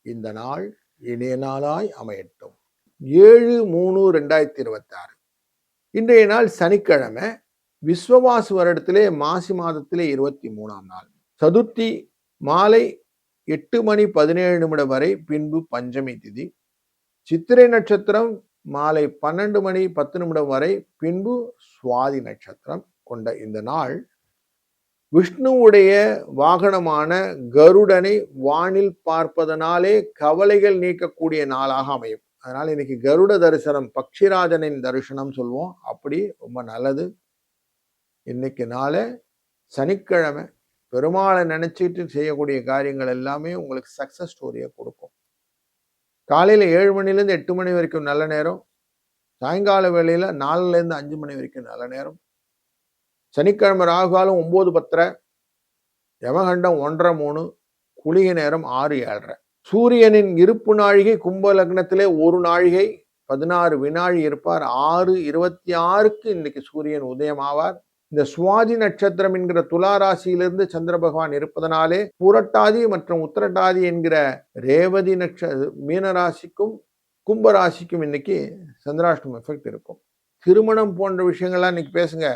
இந்த நாள் இனிய நாளாய் அமையட்டும். 7/3/2026 இன்றைய நாள் சனிக்கிழமை. விஸ்வவாசு வருடத்திலே மாசி மாதத்திலே 23ஆம் நாள். சதுர்த்தி மாலை 8:17 வரை, பின்பு பஞ்சமி திதி. சித்திரை நட்சத்திரம் மாலை 12:10 வரை, பின்பு சுவாதி நட்சத்திரம் கொண்ட இந்த நாள் விஷ்ணுவுடைய வாகனமான கருடனை வானில் பார்ப்பதனாலே கவலைகள் நீக்கக்கூடிய நாளாக அமையும். அதனால இன்னைக்கு கருட தரிசனம், பக்ஷிராஜனின் தரிசனம் சொல்லுவோம். அப்படி ரொம்ப நல்லது. இன்னைக்கு நாளை சனிக்கிழமை பெருமாளை நினைச்சிட்டு செய்யக்கூடிய காரியங்கள் எல்லாமே உங்களுக்கு சக்சஸ் ஸ்டோரியை கொடுக்கும். காலையில 7 மணிலேருந்து 8 மணி வரைக்கும் நல்ல நேரம். சாயங்கால வேளையில 4லேருந்து 5 மணி வரைக்கும் நல்ல நேரம். சனிக்கிழமை ராகுகாலம் 9:10, யமகண்டம் 1:30, குளிகை நேரம் 6:07. சூரியனின் இருப்பு நாழிகை கும்ப லக்னத்திலே 1 நாழிகை 16 வினாழி இருப்பார். 6:26க்கு இன்னைக்கு சூரியன் உதயமாவார். இந்த சுவாதி நட்சத்திரம் என்கிற துலா ராசியிலிருந்து சந்திர பகவான் இருப்பதனாலே பூரட்டாதி மற்றும் உத்திரட்டாதி என்கிற ரேவதி மீன ராசிக்கும் கும்ப ராசிக்கும் இன்னைக்கு சந்திராஷ்டமம் எஃபெக்ட் இருக்கும். திருமணம் போன்ற விஷயங்கள்லாம் இன்னைக்கு பேசுங்க,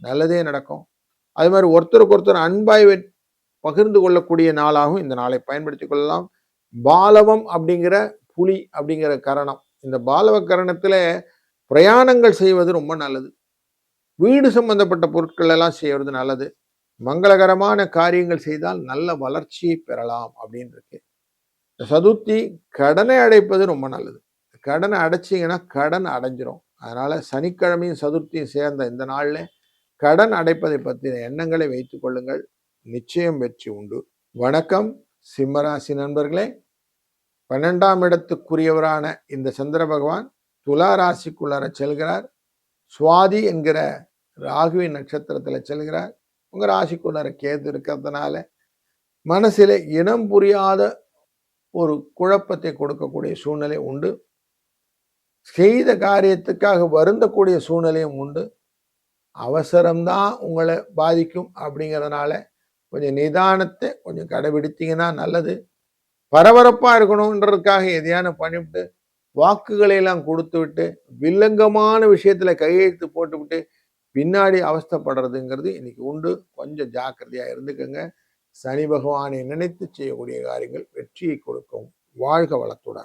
நல்லதே நடக்கும். அது மாதிரி ஒருத்தருக்கு ஒருத்தர் அன்பாய் பகிர்ந்து கொள்ளக்கூடிய நாளாகவும் இந்த நாளை பயன்படுத்தி கொள்ளலாம். பாலவம் அப்படிங்கிற புலி அப்படிங்கிற கரணம், இந்த பாலவ கரணத்துல பிரயாணங்கள் செய்வது ரொம்ப நல்லது. வீடு சம்பந்தப்பட்ட பொருட்கள் எல்லாம் செய்வது நல்லது. மங்களகரமான காரியங்கள் செய்தால் நல்ல வளர்ச்சியை பெறலாம் அப்படின்னு இருக்கு. சதுர்த்தி கடனை அடைப்பது ரொம்ப நல்லது. கடனை அடைச்சிங்கன்னா கடன் அடைஞ்சிரும். அதனால சனிக்கிழமையும் சதுர்த்தியும் சேர்ந்த இந்த நாள்ல கடன் அடைப்பதை பற்றின எண்ணங்களை வைத்துக் கொள்ளுங்கள். நிச்சயம் வெற்றி உண்டு. வணக்கம் சிம்மராசி நண்பர்களே. 12ஆம் இடத்துக்குரியவரான இந்த சந்திர பகவான் துலா ராசிக்குள்ளார செல்கிறார். சுவாதி என்கிற ராகுவின் நட்சத்திரத்துல செல்கிறார். உங்க ராசிக்குள்ளார கேது இருக்கிறதுனால மனசில இனம் புரியாத ஒரு குழப்பத்தை கொடுக்கக்கூடிய சூழ்நிலை உண்டு. செய்த காரியத்துக்காக வருந்தக்கூடிய சூழ்நிலையும் உண்டு. அவசரம்தான் உங்களை பாதிக்கும். அப்படிங்கிறதுனால கொஞ்சம் நிதானத்தை கொஞ்சம் கடைபிடித்தீங்கன்னா நல்லது. பரபரப்பா இருக்கணும்ன்றதுக்காக எதையான பண்ணிவிட்டு வாக்குகளை எல்லாம் கொடுத்து விட்டு வில்லங்கமான விஷயத்துல கையெழுத்து போட்டுவிட்டு பின்னாடி அவஸ்தைப்படுறதுங்கிறது இன்னைக்கு உண்டு. கொஞ்சம் ஜாக்கிரதையா இருந்துக்கங்க. சனி பகவானை நினைத்து செய்யக்கூடிய காரியங்கள் வெற்றியை கொடுக்கும். வாழ்க வளத்துடன்.